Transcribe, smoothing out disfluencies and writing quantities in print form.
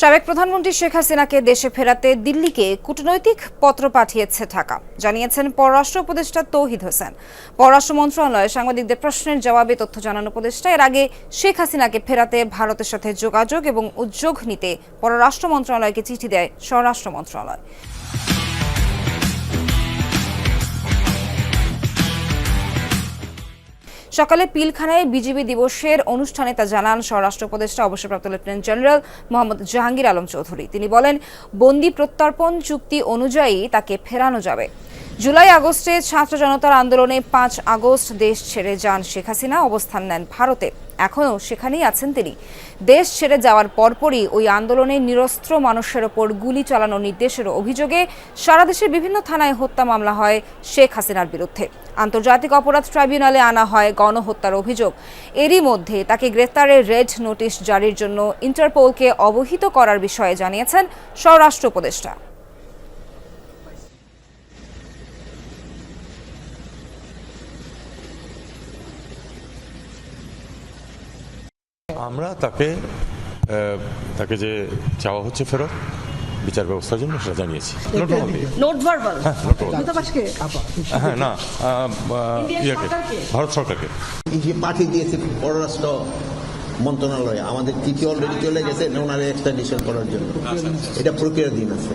সাবেক প্রধানমন্ত্রী শেখ হাসিনাকে দেশে ফেরাতে দিল্লিকে কূটনৈতিক পত্র পাঠিয়েছে ঢাকা, জানিয়েছেন পররাষ্ট্র উপদেষ্টা তৌহিদ হোসেন। পররাষ্ট্র মন্ত্রণালয়ে সাংবাদিকদের প্রশ্নের জবাবে তথ্য জানান উপদেষ্টা, এর আগে শেখ হাসিনাকে ফেরাতে ভারতের সাথে যোগাযোগ এবং উদ্যোগ নিতে পররাষ্ট্র মন্ত্রণালয়কে চিঠি দেয় স্বরাষ্ট্র মন্ত্রণালয়। সকালে পিলখানায় বিজিবি দিবসের অনুষ্ঠানে তা জানান স্বরাষ্ট্র উপদেষ্টা অবসরপ্রাপ্ত লেফটেন্যান্ট জেনারেল মোহাম্মদ জাহাঙ্গীর আলম চৌধুরী। তিনি বলেন, বন্দি প্রত্যর্পণ চুক্তি অনুযায়ী তাকে ফেরানো যাবে। জুলাই আগস্টে ছাত্র জনতার আন্দোলনে 5 আগস্ট দেশ ছেড়ে যান শেখ হাসিনা, অবস্থান নেন ভারতে। এখনও সেখানেই আছেন তিনি। দেশ ছেড়ে যাওয়ার পরপরই ওই আন্দোলনে নিরস্ত্র মানুষের ওপর গুলি চালানোর নির্দেশের অভিযোগে সারা দেশের বিভিন্ন থানায় হত্যা মামলা হয় শেখ হাসিনার বিরুদ্ধে। আন্তর্জাতিক অপরাধ ট্রাইব্যুনালে আনা হয় গণহত্যার অভিযোগ। এরই মধ্যে তাকে গ্রেফতারের রেড নোটিশ জারির জন্য ইন্টারপোলকে অবহিত করার বিষয়ে জানিয়েছেন স্বরাষ্ট্র উপদেষ্টা। আমরা তাকে যে চাওয়া হচ্ছে ফেরত বিচার ব্যবস্থার জন্য সেটা জানিয়েছি। ভারত সরকারকে পাঠিয়ে দিয়েছে পররাষ্ট্র মন্ত্রণালয়ে। আমাদের চিঠি অলরেডি চলে গেছে ওনারে এক্সট্রাডিশন করার জন্য, এটা প্রক্রিয়াধীন আছে।